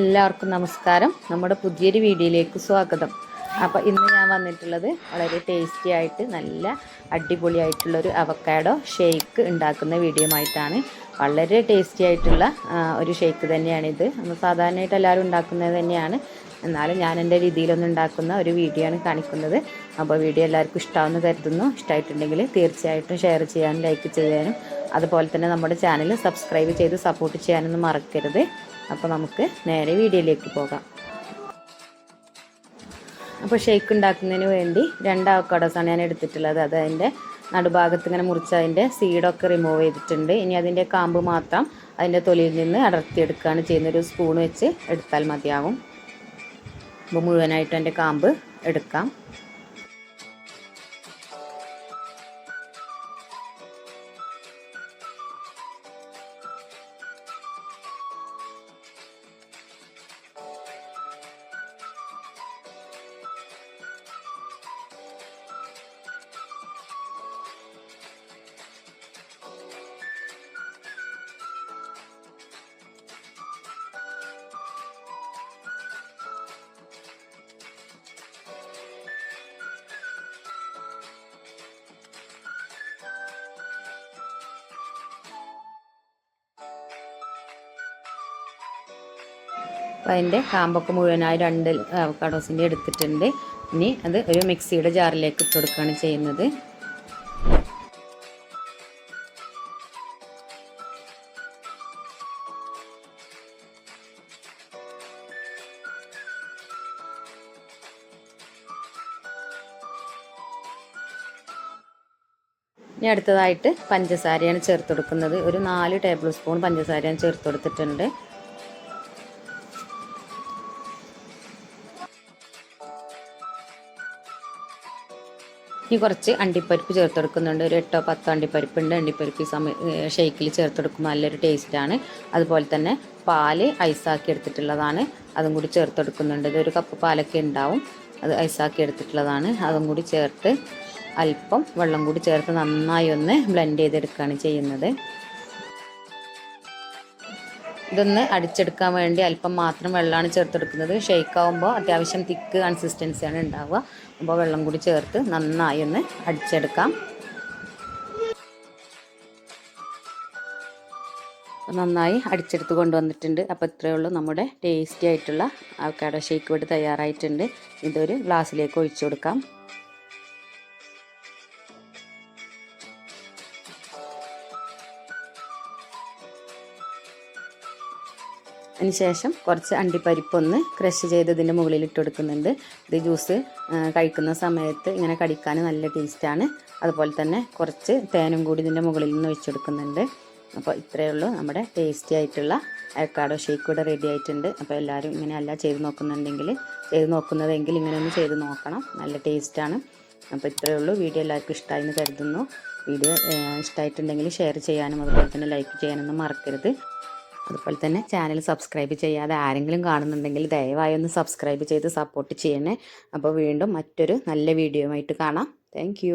എല്ലാവർക്കും നമസ്കാരം. നമ്മുടെ പുതിയൊരു വീഡിയോയിലേക്ക് സ്വാഗതം. അപ്പോൾ ഇന്ന് ഞാൻ വന്നിട്ടുള്ളത് വളരെ ടേസ്റ്റി ആയിട്ട് നല്ല അടിപൊളിയായിട്ടുള്ളൊരു അവക്കാഡോ ഷേക്ക് ഉണ്ടാക്കുന്ന വീഡിയോ ആയിട്ടാണ്. വളരെ ടേസ്റ്റി ആയിട്ടുള്ള ഒരു ഷേക്ക് തന്നെയാണിത്. നമ്മൾ സാധാരണയായിട്ട് എല്ലാവരും ഉണ്ടാക്കുന്നത് തന്നെയാണ്, എന്നാലും ഞാൻ എൻ്റെ രീതിയിലൊന്നും ഉണ്ടാക്കുന്ന ഒരു വീഡിയോ ആണ് കാണിക്കുന്നത്. അപ്പോൾ വീഡിയോ എല്ലാവർക്കും ഇഷ്ടമാണെന്ന് കരുതുന്നു. ഇഷ്ടമായിട്ടുണ്ടെങ്കിൽ തീർച്ചയായിട്ടും ഷെയർ ചെയ്യാനും ലൈക്ക് ചെയ്യാനും അതുപോലെ തന്നെ നമ്മുടെ ചാനൽ സബ്സ്ക്രൈബ് ചെയ്ത് സപ്പോർട്ട് ചെയ്യാനൊന്നും മറക്കരുത്. അപ്പോൾ നമുക്ക് നേരെ വീഡിയോയിലേക്ക് പോകാം. അപ്പോൾ ഷേക്ക് ഉണ്ടാക്കുന്നതിന് വേണ്ടി 2 അവക്കാഡോസാണ് ഞാൻ എടുത്തിട്ടുള്ളത്. അത് അതിൻ്റെ നടുഭാഗത്ത് ഇങ്ങനെ മുറിച്ച് അതിൻ്റെ സീഡൊക്കെ റിമൂവ് ചെയ്തിട്ടുണ്ട്. ഇനി അതിൻ്റെ കാമ്പ് മാത്രം അതിൻ്റെ തൊലിയിൽ നിന്ന് അടർത്തിയെടുക്കുകയാണ് ചെയ്യുന്നത്. ഒരു സ്പൂൺ വെച്ച് എടുത്താൽ മതിയാവും. അപ്പോൾ മുഴുവനായിട്ട് അതിൻ്റെ കാമ്പ് എടുക്കാം. അപ്പോൾ അതിൻ്റെ കാമ്പൊക്കെ മുഴുവനായി 2 അവക്കാഡോസിൻ്റെ എടുത്തിട്ടുണ്ട്. ഇനി അത് ഒരു മിക്സിയുടെ ജാറിലേക്ക് ഇട്ട് കൊടുക്കുകയാണ് ചെയ്യുന്നത്. ഇനി അടുത്തതായിട്ട് പഞ്ചസാരയാണ് ചേർത്ത് കൊടുക്കുന്നത്. ഒരു 4 ടേബിൾ സ്പൂൺ പഞ്ചസാരയാണ് ചേർത്ത് കൊടുത്തിട്ടുണ്ട്. ഇനി കുറച്ച് അണ്ടിപ്പരിപ്പ് ചേർത്ത് കൊടുക്കുന്നുണ്ട്. ഒരു 8 10 അണ്ടിപ്പരിപ്പുണ്ട്. അണ്ടിപ്പരിപ്പ് ഷേക്കിൽ ചേർത്ത് കൊടുക്കുമ്പോൾ നല്ലൊരു ടേസ്റ്റാണ്. അതുപോലെ തന്നെ പാല് ഐസാക്കി എടുത്തിട്ടുള്ളതാണ്, അതും കൂടി ചേർത്ത് കൊടുക്കുന്നുണ്ട്. ഇതൊരു കപ്പ് പാലൊക്കെ ഉണ്ടാവും, അത് ഐസാക്കി എടുത്തിട്ടുള്ളതാണ്. അതും കൂടി ചേർത്ത് അല്പം വെള്ളം കൂടി ചേർത്ത് നന്നായി ഒന്ന് ബ്ലെൻഡ് ചെയ്തെടുക്കുകയാണ് ചെയ്യുന്നത്. ഇതൊന്ന് അടിച്ചെടുക്കാൻ വേണ്ടി അല്പം മാത്രം വെള്ളമാണ് ചേർത്തെടുക്കുന്നത്. ഷേക്ക് ആകുമ്പോൾ അത്യാവശ്യം തിക്ക് കൺസിസ്റ്റൻസിയാണ് ഉണ്ടാവുക. അപ്പോൾ വെള്ളം കൂടി ചേർത്ത് നന്നായി ഒന്ന് അടിച്ചെടുക്കാം. നന്നായി അടിച്ചെടുത്ത് കൊണ്ടുവന്നിട്ടുണ്ട്. അപ്പോൾ ഇത്രയേ ഉള്ളൂ, നമ്മുടെ ടേസ്റ്റി ആയിട്ടുള്ള അവക്കാഡോ ഷേക്ക് ഇവിടെ തയ്യാറായിട്ടുണ്ട്. ഇതൊരു ഗ്ലാസ്സിലേക്ക് ഒഴിച്ചു കൊടുക്കാം. അതിനുശേഷം കുറച്ച് അണ്ടിപ്പരിപ്പൊന്ന് ക്രഷ് ചെയ്ത് ഇതിൻ്റെ മുകളിൽ ഇട്ട് കൊടുക്കുന്നുണ്ട്. ഇത് ജ്യൂസ് കഴിക്കുന്ന സമയത്ത് ഇങ്ങനെ കടിക്കാൻ നല്ല ടേസ്റ്റാണ്. അതുപോലെ തന്നെ കുറച്ച് തേനും കൂടി ഇതിൻ്റെ മുകളിൽ നിന്ന് ഒഴിച്ചു കൊടുക്കുന്നുണ്ട്. അപ്പോൾ ഇത്രയേ ഉള്ളൂ, നമ്മുടെ ടേസ്റ്റി ആയിട്ടുള്ള അവക്കാഡോ ഷേക്ക് ഇവിടെ റെഡി ആയിട്ടുണ്ട്. അപ്പോൾ എല്ലാവരും ഇങ്ങനെയല്ല ചെയ്ത് നോക്കുന്നതെങ്കിൽ ഇങ്ങനെ ഒന്ന് ചെയ്ത് നോക്കണം, നല്ല ടേസ്റ്റാണ്. അപ്പോൾ ഇത്രയേ ഉള്ളൂ. വീഡിയോ എല്ലാവർക്കും ഇഷ്ടമായെന്ന് കരുതുന്നു. വീഡിയോ ഇഷ്ടമായിട്ടുണ്ടെങ്കിൽ ഷെയർ ചെയ്യാനും അതുപോലെ തന്നെ ലൈക്ക് ചെയ്യാനൊന്നും മറക്കരുത്. അതുപോലെ തന്നെ ചാനൽ സബ്സ്ക്രൈബ് ചെയ്യാതെ ആരെങ്കിലും കാണുന്നുണ്ടെങ്കിൽ ദയവായി ഒന്ന് സബ്സ്ക്രൈബ് ചെയ്ത് സപ്പോർട്ട് ചെയ്യണേ. അപ്പോൾ വീണ്ടും മറ്റൊരു നല്ല വീഡിയോയുമായിട്ട് കാണാം. താങ്ക്